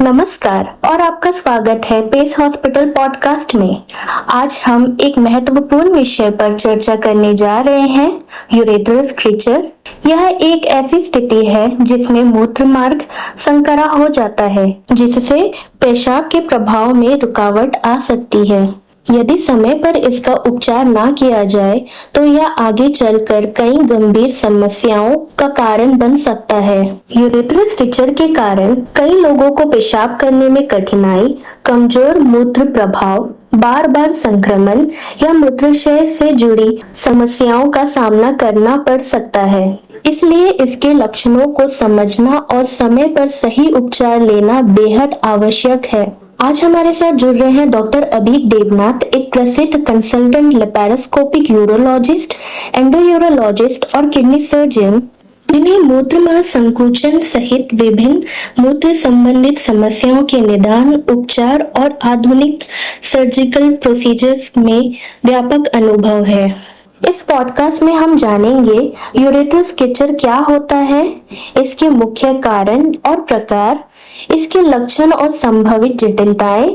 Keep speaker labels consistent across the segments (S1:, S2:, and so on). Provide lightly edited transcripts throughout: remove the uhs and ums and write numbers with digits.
S1: नमस्कार और आपका स्वागत है पेस हॉस्पिटल पॉडकास्ट में। आज हम एक महत्वपूर्ण विषय पर चर्चा करने जा रहे हैं, यूरेथ्रल स्ट्रक्चर। यह एक ऐसी स्थिति है जिसमें मूत्र मार्ग संकरा हो जाता है, जिससे पेशाब के प्रभाव में रुकावट आ सकती है। यदि समय पर इसका उपचार ना किया जाए तो यह आगे चलकर कई गंभीर समस्याओं का कारण बन सकता है। यूरेथ्रल स्ट्रक्चर के कारण कई लोगों को पेशाब करने में कठिनाई, कमजोर मूत्र प्रभाव, बार बार संक्रमण या मूत्राशय से जुड़ी समस्याओं का सामना करना पड़ सकता है। इसलिए इसके लक्षणों को समझना और समय पर सही उपचार लेना बेहद आवश्यक है। आज हमारे साथ जुड़ रहे हैं डॉक्टर अभीक देवनाथ, एक प्रसिद्ध कंसल्टेंट लेपारोस्कोपिक यूरोलॉजिस्ट, एंडोयूरोलॉजिस्ट और किडनी सर्जन, जिन्हें मूत्र मार्ग संकुचन सहित विभिन्न मूत्र संबंधित समस्याओं के निदान, उपचार और आधुनिक सर्जिकल प्रोसीजर्स में व्यापक अनुभव है। इस पॉडकास्ट में हम जानेंगे यूरेथ्रल स्ट्रक्चर क्या होता है, इसके मुख्य कारण और प्रकार, इसके लक्षण और संभावित जटिलताएं,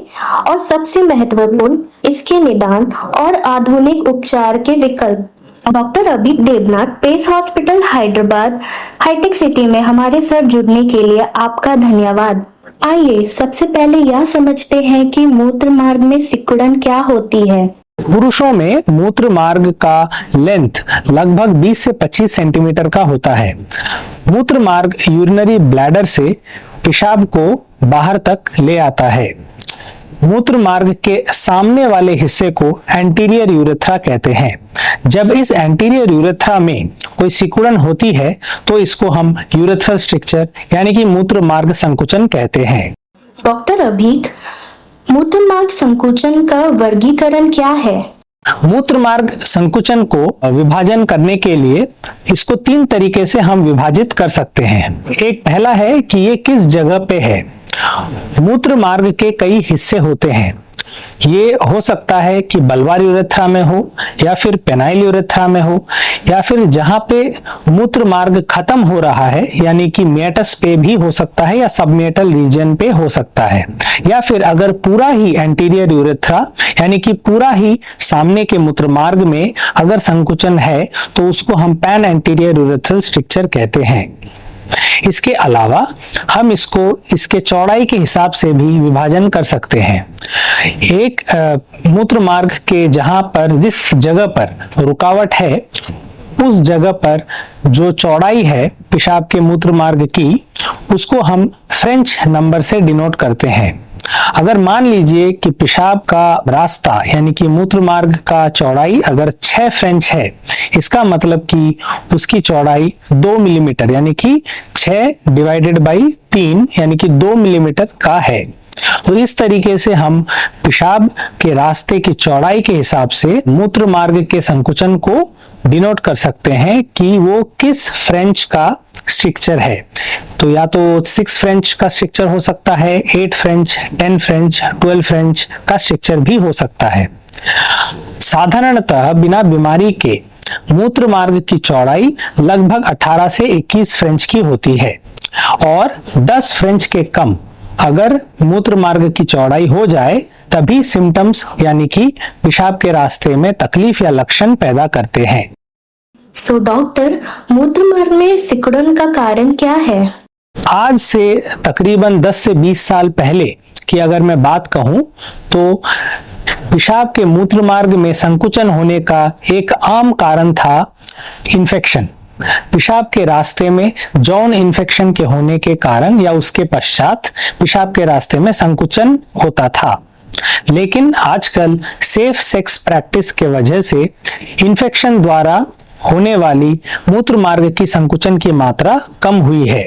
S1: और सबसे महत्वपूर्ण इसके निदान और आधुनिक उपचार के विकल्प। Doctor Abhik Devnath, Pace hospital Hyderabad हाईटेक सिटी में हमारे साथ जुड़ने के लिए आपका धन्यवाद। आइए सबसे पहले यह समझते हैं कि मूत्र मार्ग में सिकुड़न क्या होती है।
S2: पुरुषों में मूत्र मार्ग का लेंथ लगभग 20 से 25 सेंटीमीटर का होता है। मूत्र मार्ग यूरिनरी ब्लैडर से पेशाब को बाहर तक ले आता है। मूत्र मार्ग के सामने वाले हिस्से को एंटीरियर यूरेथ्रा कहते हैं। जब इस एंटीरियर यूरेथ्रा में कोई सिकुड़न होती है तो इसको हम यूरेथ्रल स्ट्रक्चर यानी कि मूत्र मार्ग संकुचन कहते हैं।
S1: डॉक्टर अभीक, मूत्र मार्ग संकुचन का वर्गीकरण क्या है?
S2: मूत्र मार्ग संकुचन को विभाजन करने के लिए इसको 3 तरीके से हम विभाजित कर सकते हैं। एक पहला है कि ये किस जगह पे है। मूत्र मार्ग के कई हिस्से होते हैं। ये हो सकता है कि बल्बार यूरेथ्रा में हो, या फिर पेनाइल यूरेथ्रा में हो, या फिर जहां पे मूत्र मार्ग खत्म हो रहा है यानी कि मेटस पे भी हो सकता है, या सबमेटल रीजन पे हो सकता है, या फिर अगर पूरा ही एंटीरियर यूरेथ्रा यानी कि पूरा ही सामने के मूत्र मार्ग में अगर संकुचन है तो उसको हम पैन एंटीरियर यूरेथ्रल स्ट्रक्चर कहते हैं। इसके अलावा हम इसको इसके चौड़ाई के हिसाब से भी विभाजन कर सकते हैं। एक मूत्र मार्ग के जहां पर जिस जगह पर रुकावट है उस जगह पर जो चौड़ाई है पेशाब के मूत्र मार्ग की, उसको हम फ्रेंच नंबर से डिनोट करते हैं। अगर मान लीजिए कि पेशाब का रास्ता यानी कि मूत्र मार्ग का चौड़ाई अगर 6 फ्रेंच है, इसका मतलब कि उसकी चौड़ाई 2 मिलीमीटर यानी कि 6 डिवाइडेड बाई 3 यानी कि 2 मिलीमीटर का है। तो इस तरीके से हम पेशाब के रास्ते की चौड़ाई के हिसाब से मूत्र मार्ग के संकुचन को डिनोट कर सकते हैं कि वो किस फ्रेंच का स्ट्रक्चर है। तो या तो 6 फ्रेंच का स्ट्रक्चर हो सकता है, 8 फ्रेंच, 10 फ्रेंच, 12 फ्रेंच का स्ट्रक्चर भी हो सकता है। साधारणतः बिना बीमारी के मूत्र मार्ग की चौड़ाई लगभग 18 से 21 फ्रेंच की होती है, और 10 फ्रेंच के कम अगर मूत्र मार्ग की चौड़ाई हो जाए तभी सिम्टम्स यानी कि पेशाब के रास्ते में तकलीफ या लक्षण पैदा करते हैं।
S1: सो डॉक्टर, मूत्र मार्ग में सिकुड़न का कारण क्या है?
S2: आज से तकरीबन 10 से 20 साल पहले की अगर मैं बात कहूं तो पेशाब के मूत्र मार्ग में संकुचन होने का एक आम कारण था इन्फेक्शन। पेशाब के रास्ते में जॉन इन्फेक्शन के होने के कारण या उसके पश्चात पेशाब के रास्ते में संकुचन होता था। लेकिन आजकल सेफ सेक्स प्रैक्टिस के वजह से इन्फेक्शन द्वारा होने वाली मूत्र मार्ग की संकुचन की मात्रा कम हुई है।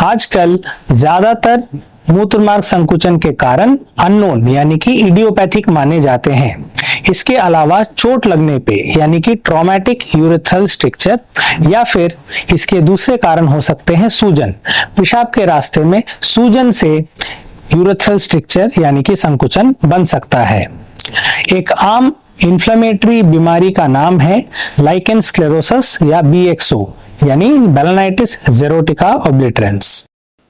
S2: आजकल ज्यादातर मूत्र मार्ग संकुचन के कारण अननोन यानी कि इडियोपैथिक माने जाते हैं। इसके अलावा चोट लगने पे यानी कि ट्रॉमेटिक यूरेथ्रल स्ट्रक्चर, या फिर इसके दूसरे कारण हो सकते हैं सूजन। पेशाब के रास्ते में सूजन से यूरेथ्रल स्ट्रक्चर यानी कि संकुचन बन सकता है। एक आम इन्फ्लेमेटरी बीमारी का नाम है लाइकेन स्क्लेरोसिस या BXO यानी बेलेनाइटिस जेरोटिका ओब्लिटरेंस।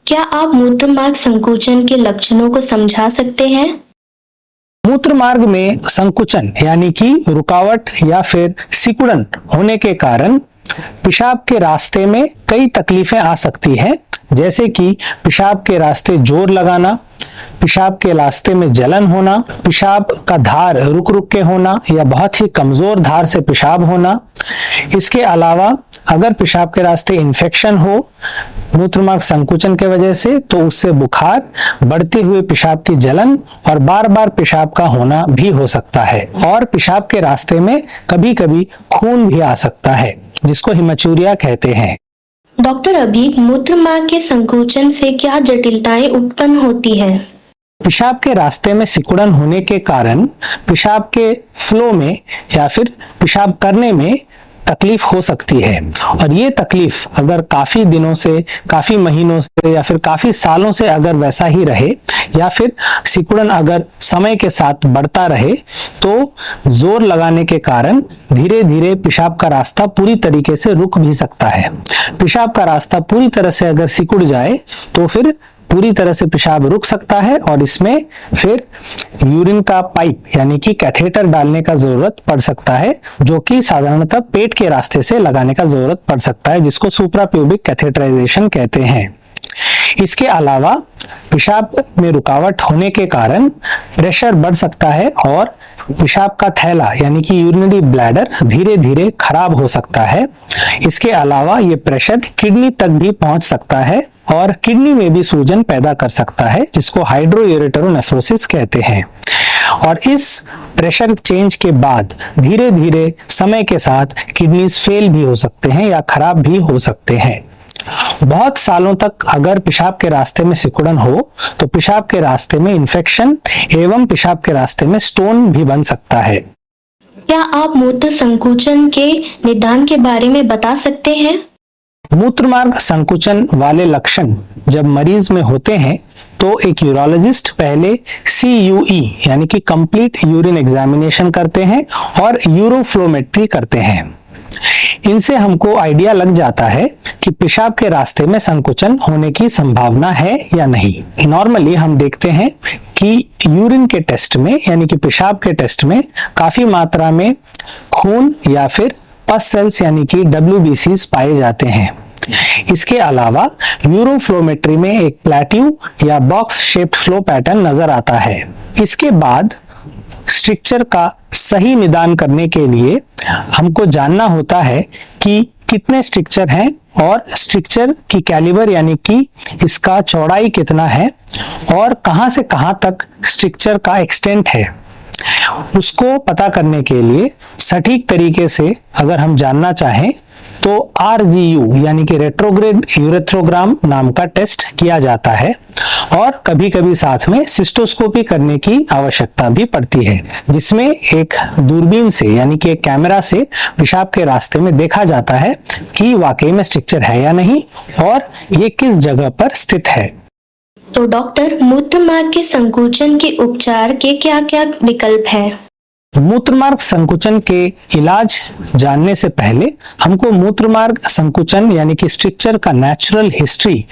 S1: क्या आप मूत्र मार्ग संकुचन के लक्षणों को समझा सकते हैं?
S2: मूत्र मार्ग में संकुचन यानी कि रुकावट या फिर सिकुड़न होने के कारण पेशाब के रास्ते में कई तकलीफें आ सकती हैं, जैसे कि पेशाब के रास्ते जोर लगाना, पेशाब के रास्ते में जलन होना, पेशाब का धार रुक रुक के होना या बहुत ही कमजोर धार से पेशाब होना। इसके अलावा अगर पेशाब के रास्ते इन्फेक्शन हो मूत्रमार्ग संकुचन के वजह से, तो उससे बुखार, बढ़ते हुए पेशाब की जलन और बार बार पेशाब का होना भी हो सकता है। और पेशाब के रास्ते में कभी कभी खून भी आ सकता है, जिसको हिमचूरिया कहते हैं।
S1: डॉक्टर अभी मूत्र मार्ग के संकुचन से क्या जटिलताएं उत्पन्न होती हैं?
S2: पेशाब के रास्ते में सिकुड़न होने के कारण पेशाब के फ्लो में या फिर पेशाब करने में तकलीफ हो सकती है। और ये तकलीफ अगर काफी दिनों से, काफी महीनों से या फिर काफी सालों से अगर वैसा ही रहे या फिर सिकुड़न अगर समय के साथ बढ़ता रहे, तो जोर लगाने के कारण धीरे धीरे पेशाब का रास्ता पूरी तरीके से रुक भी सकता है। पेशाब का रास्ता पूरी तरह से अगर सिकुड़ जाए तो फिर पूरी तरह से पेशाब रुक सकता है और इसमें फिर यूरिन का पाइप यानी कि कैथेटर डालने का जरूरत पड़ सकता है, जो कि साधारणतः पेट के रास्ते से लगाने का जरूरत पड़ सकता है, जिसको सुप्राप्यूबिक कैथेटराइजेशन कहते हैं। इसके अलावा पेशाब में रुकावट होने के कारण प्रेशर बढ़ सकता है और पेशाब का थैला यानी कि यूरिनरी ब्लैडर धीरे धीरे खराब हो सकता है। इसके अलावा ये प्रेशर किडनी तक भी पहुंच सकता है और किडनी में भी सूजन पैदा कर सकता है, जिसको हाइड्रोयूरेटरोनेफ्रोसिस कहते हैं। और इस प्रेशर चेंज के बाद धीरे धीरे समय के साथ किडनीज फेल भी हो सकते हैं या खराब भी हो सकते हैं। बहुत सालों तक अगर पेशाब के रास्ते में सिकुड़न हो तो पेशाब के रास्ते में इन्फेक्शन एवं पेशाब के रास्ते में स्टोन भी बन सकता है।
S1: क्या आप मूत्र संकुचन के निदान के बारे में बता सकते हैं?
S2: मूत्रमार्ग संकुचन वाले लक्षण जब मरीज में होते हैं तो एक यूरोलॉजिस्ट पहले CUE यानी कि कंप्लीट यूरिन एग्जामिनेशन करते हैं और यूरोफ्लोमेट्री करते हैं। इनसे हमको आइडिया लग जाता है कि पेशाब के रास्ते में संकुचन होने की संभावना है या नहीं। नॉर्मली हम देखते हैं कि यूरिन के टेस्ट में यानी कि पेशाब के टेस्ट में काफी मात्रा में खून या फिर पस सेल्स यानी कि WBCs पाए जाते हैं। इसके अलावा यूरोफ्लोमेट्री में एक प्लेट्यू या बॉक्स शेप्ड फ्लो पैटर्न नजर आता है। इसके बाद स्ट्रक्चर का सही निदान करने के लिए हमको जानना होता है कि कितने स्ट्रक्चर हैं और स्ट्रक्चर की कैलिबर यानी कि इसका चौड़ाई कितना है और कहां से कहां तक स्ट्रक्चर का एक्सटेंट है। उसको पता करने के लिए सटीक तरीके से अगर हम जानना चाहें तो RGU यानी कि रेट्रोग्रेड यूरेथ्रोग्राम नाम का टेस्ट किया जाता है और कभी कभी साथ में सिस्टोस्कोपी करने की आवश्यकता भी पड़ती है, जिसमें एक दूरबीन से यानी कि एक कैमरा से पेशाब के रास्ते में देखा जाता है कि वाकई में स्ट्रक्चर है या नहीं और ये किस जगह पर स्थित है।
S1: तो डॉक्टर, मूत्र मार्ग के संकुचन के उपचार के क्या क्या विकल्प हैं?
S2: मूत्रमार्ग संकुचन के इलाज जानने से पहले हमको मूत्रमार्ग संकुचन यानी कि स्ट्रक्चर का नेचुरल हिस्ट्री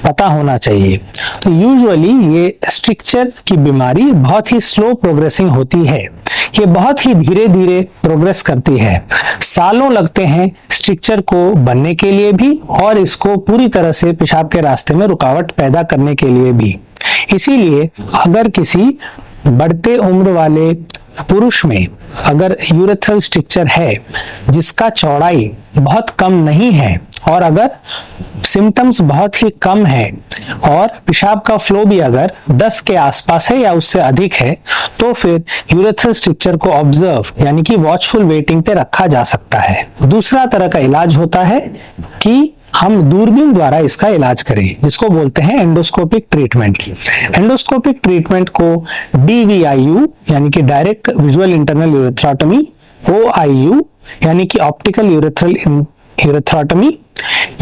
S2: पता होना चाहिए। तो यूजुअली ये स्ट्रक्चर की बीमारी बहुत ही स्लो प्रोग्रेसिंग होती है। ये बहुत ही धीरे धीरे प्रोग्रेस करती है। सालों लगते हैं स्ट्रक्चर को बनने के लिए भी और इसको पूरी तरह से पेशाब के रास्ते में रुकावट पैदा करने के लिए भी। इसीलिए अगर किसी बढ़ते उम्र वाले पुरुष में अगर यूरेथ्रल स्ट्रक्चर है जिसका चौड़ाई बहुत कम नहीं है और अगर सिम्टम्स बहुत ही कम है और पेशाब का फ्लो भी अगर 10 के आसपास है या उससे अधिक है, तो फिर यूरेथ्रल स्ट्रक्चर को ऑब्जर्व यानी कि वॉचफुल वेटिंग पे रखा जा सकता है। दूसरा तरह का इलाज होता है कि हम दूरबीन द्वारा इसका इलाज करें, जिसको बोलते हैं एंडोस्कोपिक ट्रीटमेंट। एंडोस्कोपिक ट्रीटमेंट को DVIU यानी कि डायरेक्ट विजुअल इंटरनल यूरेथ्रोटमी, OIU यानी कि ऑप्टिकल यूरेथ्रल यूरेथ्रोटमी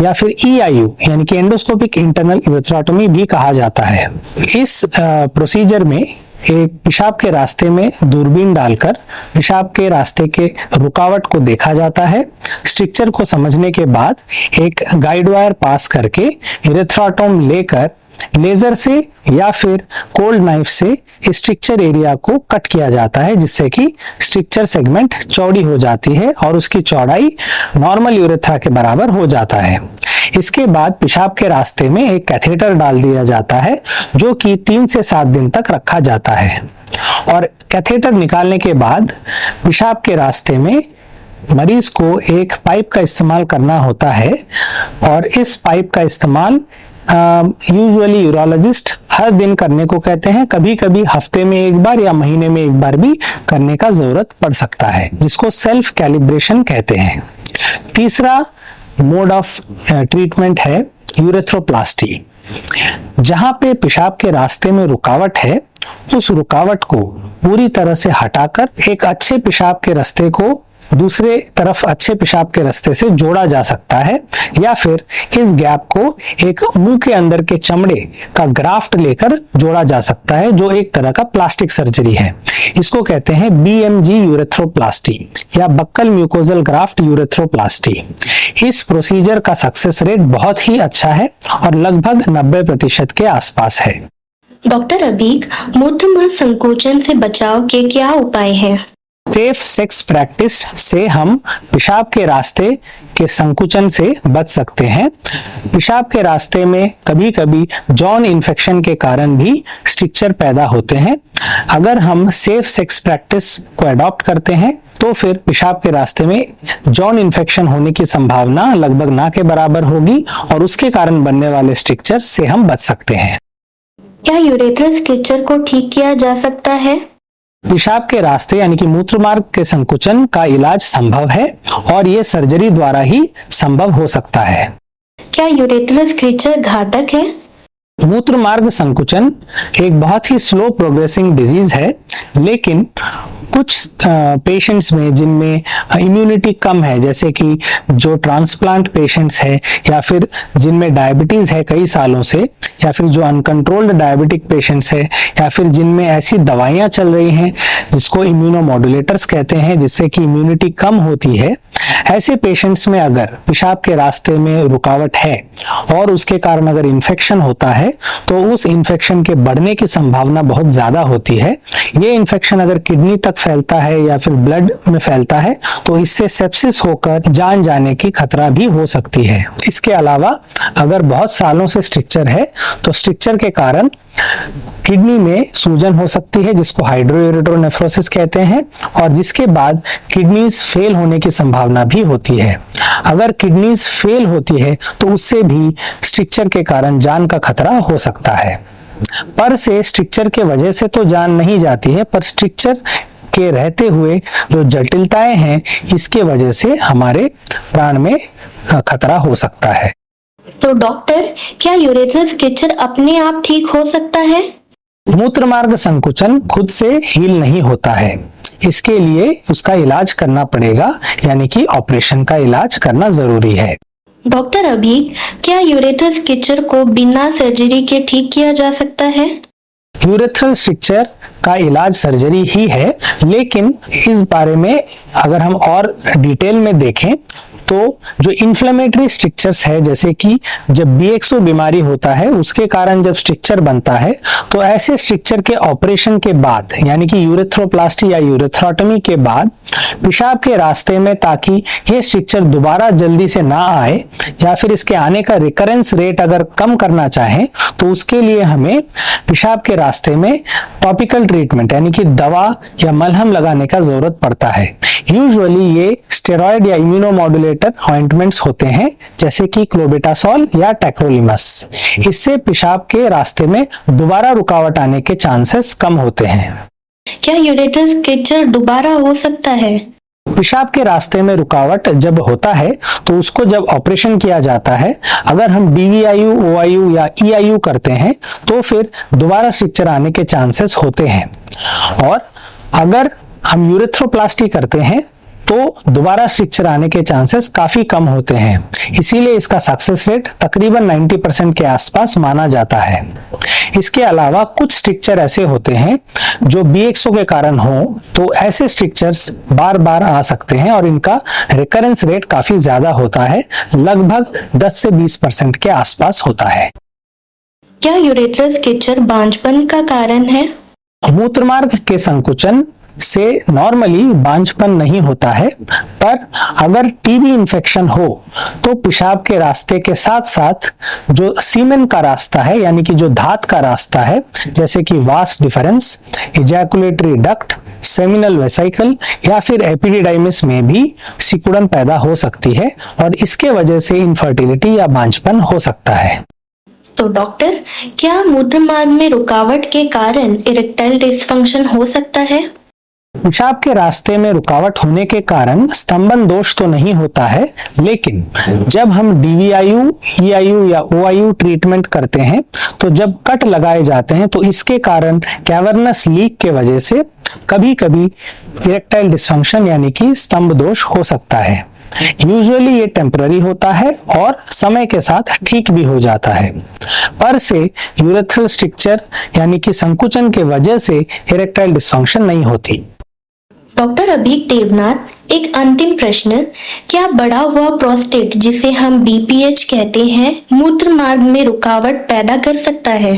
S2: या फिर EIU यानी कि एंडोस्कोपिक इंटरनल यूरेथ्रोटमी भी कहा जाता है। इस प्रोसीजर में एक पेशाब के रास्ते में दूरबीन डालकर पेशाब के रास्ते के रुकावट को देखा जाता है। स्ट्रक्चर को समझने के बाद एक गाइड वायर पास करके यूरेथ्रोटोम लेकर लेजर से या फिर कोल्ड नाइफ से स्ट्रक्चर एरिया को कट किया जाता है, जिससे कि स्ट्रक्चर सेगमेंट चौड़ी हो जाती है और उसकी चौड़ाई नॉर्मल यूरेथ्रा के बराबर हो जाता है। इसके बाद पेशाब के रास्ते में एक कैथेटर डाल दिया जाता है, जो कि 3 से 7 दिन तक रखा जाता है। और कैथेटर निकालने के बाद पेशाब के रास्ते में मरीज को एक पाइप का इस्तेमाल करना होता है, और इस पाइप का इस्तेमाल यूजुअली यूरोलॉजिस्ट हर दिन करने को कहते हैं। कभी कभी हफ्ते में एक बार या महीने में एक बार भी करने का जरूरत पड़ सकता है, जिसको सेल्फ कैलिब्रेशन कहते हैं। तीसरा मोड ऑफ ट्रीटमेंट है यूरेथ्रोप्लास्टी। जहां पे पेशाब के रास्ते में रुकावट है, उस रुकावट को पूरी तरह से हटाकर एक अच्छे पेशाब के रास्ते को दूसरे तरफ अच्छे पेशाब के रास्ते से जोड़ा जा सकता है, या फिर इस गैप को एक मुंह के अंदर के चमड़े का ग्राफ्ट लेकर जोड़ा जा सकता है, जो एक तरह का प्लास्टिक सर्जरी है। इसको कहते हैं BMG यूरेथ्रोप्लास्टी या बक्कल म्यूकोजल ग्राफ्ट यूरेथ्रोप्लास्टी। इस प्रोसीजर का सक्सेस रेट बहुत ही अच्छा है और लगभग 90% के आसपास है।
S1: डॉक्टर अबीक, मूत्रमार्ग संकोचन से बचाव के क्या उपाय हैं?
S2: सेफ सेक्स प्रैक्टिस से हम पेशाब के रास्ते के संकुचन से बच सकते हैं। पेशाब के रास्ते में कभी कभी जॉन इन्फेक्शन के कारण भी स्ट्रक्चर पैदा होते हैं। अगर हम सेफ सेक्स प्रैक्टिस को अडॉप्ट करते हैं तो फिर पेशाब के रास्ते में जॉन इन्फेक्शन होने की संभावना लगभग ना के बराबर होगी और उसके कारण बनने वाले स्ट्रक्चर से हम बच सकते हैं।
S1: क्या यूरेथ्रल स्ट्रक्चर को ठीक किया जा सकता है?
S2: पेशाब के रास्ते यानी कि मूत्रमार्ग के संकुचन का इलाज संभव है और ये सर्जरी द्वारा ही संभव हो सकता है।
S1: क्या यूरेथ्रल स्ट्रक्चर घातक है?
S2: मूत्रमार्ग संकुचन एक बहुत ही स्लो प्रोग्रेसिंग डिजीज है, लेकिन कुछ पेशेंट्स में जिनमें इम्यूनिटी कम है, जैसे कि जो ट्रांसप्लांट पेशेंट्स है या फिर जिनमें डायबिटीज है कई सालों से, या फिर जो अनकंट्रोल्ड डायबिटिक पेशेंट्स है, या फिर जिनमें ऐसी दवाइयां चल रही हैं जिसको इम्यूनोमॉड्यूलेटर्स कहते हैं, जिससे कि इम्यूनिटी कम होती है, ऐसे पेशेंट्स में अगर पेशाब के रास्ते में रुकावट है और उसके कारण अगर इन्फेक्शन होता है तो उस इन्फेक्शन के बढ़ने की संभावना बहुत ज्यादा होती है। ये इन्फेक्शन अगर किडनी तक फैलता है या फिर ब्लड में फैलता है तो इससे सेप्सिस होकर जान जाने की खतरा भी हो सकती है। इसके अलावा अगर बहुत सालों से स्ट्रक्चर है तो स्ट्रक्चर के कारण किडनी में सूजन हो सकती है, जिसको हाइड्रोयूरेट्रोनेफ्रोसिस कहते हैं, और जिसके बाद किडनीज फेल होने की संभावना भी होती है। अगर किडनीज फेल होती है तो उससे भी स्ट्रक्चर के कारण जान का खतरा हो सकता है। पर से स्ट्रक्चर के वजह से तो जान नहीं जाती है, पर स्ट्रक्चर के रहते हुए जो जटिलताएं हैं इसके वजह से हमारे प्राण में खतरा हो सकता है।
S1: तो डॉक्टर, क्या यूरेथ्रल स्ट्रक्चर अपने आप ठीक हो सकता है?
S2: मूत्रमार्ग संकुचन खुद से हील नहीं होता है, इसके लिए उसका इलाज करना पड़ेगा, यानी कि ऑपरेशन का इलाज करना जरूरी है।
S1: डॉक्टर अबीक, क्या यूरेथ्रल स्ट्रक्चर को बिना सर्जरी के ठीक किया जा सकता है?
S2: यूरेथ्रल स्ट्रक्चर का इलाज सर्जरी ही है, लेकिन इस बारे में अगर हम और डिटेल में देखें तो जो इन्फ्लेमेटरी स्ट्रक्चर्स है, जैसे कि जब BXO बीमारी होता है उसके कारण जब स्ट्रक्चर बनता है तो ऐसे स्ट्रक्चर के ऑपरेशन के बाद, यानी कि यूरेथ्रोप्लास्टी या यूरेथ्रोटमी के बाद पेशाब के रास्ते में, ताकि ये स्ट्रक्चर दोबारा जल्दी से ना आए या फिर इसके आने का रिकरेंस रेट अगर कम करना चाहें तो उसके लिए हमें पेशाब के रास्ते में टॉपिकल ट्रीटमेंट यानी कि दवा या मलहम लगाने का जरूरत पड़ता है। यूजुअली ये स्टेरॉइड या इम्यूनोमॉड्यूलेटर ऑइंटमेंट्स होते हैं, जैसे कि क्लोबेटासोल या टैक्रोलिमस। इससे पेशाब के रास्ते में दोबारा रुकावट आने के चांसेस कम होते हैं।
S1: क्या यूरेथ्रल स्ट्रक्चर दोबारा हो सकता है?
S2: पेशाब के रास्ते में रुकावट जब होता है तो उसको जब ऑपरेशन किया जाता है, अगर हम DVIU, OIU या EIU करते हैं तो फिर दोबारा स्ट्रक्चर आने के चांसेस होते हैं। और अगर हम यूरेथ्रोप्लास्टी करते हैं तो दोबारा स्ट्रिक्चर आने के चांसेस काफी कम होते हैं। इसीलिए इसका सक्सेस रेट तकरीबन 90% के आसपास माना जाता है। इसके अलावा कुछ स्ट्रिक्चर ऐसे होते हैं जो BXO के कारण हो, तो ऐसे स्ट्रिक्चर्स बार बार आ सकते हैं और इनका रिकरेंस रेट काफी ज्यादा होता है, लगभग 10 से 20% के आसपास होता है।
S1: क्या यूरेथ्रस स्ट्रिक्चर बांझपन का कारण है?
S2: मूत्रमार्ग के संकुचन से नॉर्मली बांझपन नहीं होता है, पर अगर टीबी इन्फेक्शन हो तो पेशाब के रास्ते के साथ साथ जो सीमेन का रास्ता है, यानी कि जो धात का रास्ता है, जैसे कि vas deferens, ejaculatory duct, seminal vesicle या फिर एपिडिडाइमिस में भी सिकुड़न पैदा हो सकती है और इसके वजह से इनफर्टिलिटी या बांझपन हो सकता है।
S1: तो डॉक्टर, क्या मूत्रमार्ग में रुकावट के कारण इरेक्टाइल डिसफंक्शन हो सकता है?
S2: पेशाब के रास्ते में रुकावट होने के कारण स्तंभन दोष तो नहीं होता है, लेकिन जब हम DVIU, EIU या OIU ट्रीटमेंट करते हैं तो जब कट लगाए जाते हैं तो इसके कारण कैवर्नस लीक के वजह से कभी कभी इरेक्टाइल डिसफंक्शन यानी कि स्तंभ दोष हो सकता है। यूजुअली ये टेम्पररी होता है और समय के साथ ठीक भी हो जाता है, पर से यूरेथ्रल स्ट्रिक्चर यानी कि संकुचन के वजह से इरेक्टाइल डिसफंक्शन नहीं होती।
S1: डॉक्टर अभीक देवनाथ, एक अंतिम प्रश्न, क्या बढ़ा हुआ प्रोस्टेट जिसे हम BPH कहते हैं मूत्र मार्ग में रुकावट पैदा कर सकता है?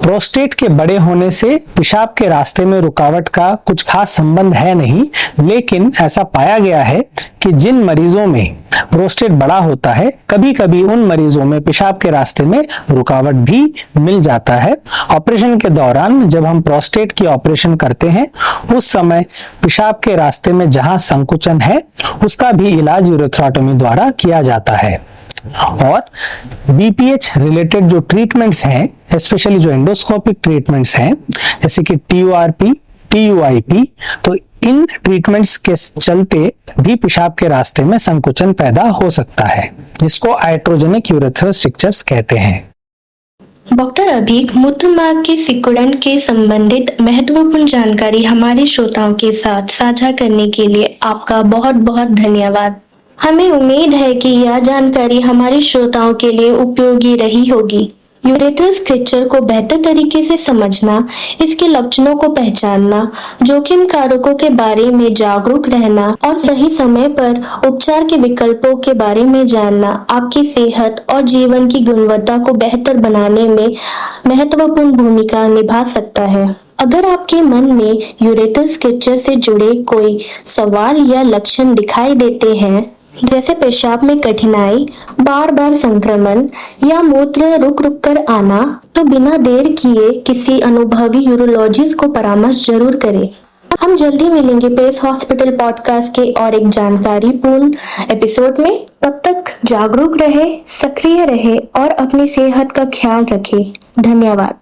S2: प्रोस्टेट के बड़े होने से पेशाब के रास्ते में रुकावट का कुछ खास संबंध है नहीं, लेकिन ऐसा पाया गया है कि जिन मरीजों में प्रोस्टेट बड़ा होता है, कभी कभी उन मरीजों में पेशाब के रास्ते में रुकावट भी मिल जाता है। ऑपरेशन के दौरान जब हम प्रोस्टेट की ऑपरेशन करते हैं उस समय पेशाब के रास्ते में जहां संकुचन है उसका भी इलाज यूरेथ्रोटोमी द्वारा किया जाता है। और BPH रिलेटेड जो ट्रीटमेंट्स हैं, स्पेशली जो एंडोस्कोपिक ट्रीटमेंट्स हैं जैसे कि TURP, TUIP, तो इन ट्रीटमेंट्स के चलते भी पेशाब के रास्ते में संकुचन पैदा हो सकता है, जिसको आइट्रोजेनिक यूरेथ्रल स्ट्रिक्चर्स कहते हैं।
S1: डॉक्टर अभीक, मूत्रमार्ग के सिकुड़न के संबंधित महत्वपूर्ण जानकारी हमारे श्रोताओं के साथ साझा करने के लिए आपका बहुत बहुत धन्यवाद। हमें उम्मीद है कि यह जानकारी हमारे श्रोताओं के लिए उपयोगी रही होगी। यूरेथ्रस स्ट्रिक्चर को बेहतर तरीके से समझना, इसके लक्षणों को पहचानना, जोखिम कारकों के बारे में जागरूक रहना और सही समय पर उपचार के विकल्पों के बारे में जानना आपकी सेहत और जीवन की गुणवत्ता को बेहतर बनाने में महत्वपूर्ण भूमिका निभा सकता है। अगर आपके मन में यूरेथ्रस स्ट्रिक्चर से जुड़े कोई सवाल या लक्षण दिखाई देते हैं, जैसे पेशाब में कठिनाई, बार बार संक्रमण या मूत्र रुक रुक कर आना, तो बिना देर किए किसी अनुभवी यूरोलॉजिस्ट को परामर्श जरूर करें। हम जल्दी मिलेंगे पेस हॉस्पिटल पॉडकास्ट के और एक जानकारीपूर्ण एपिसोड में। तब तक जागरूक रहे, सक्रिय रहे और अपनी सेहत का ख्याल रखें। धन्यवाद।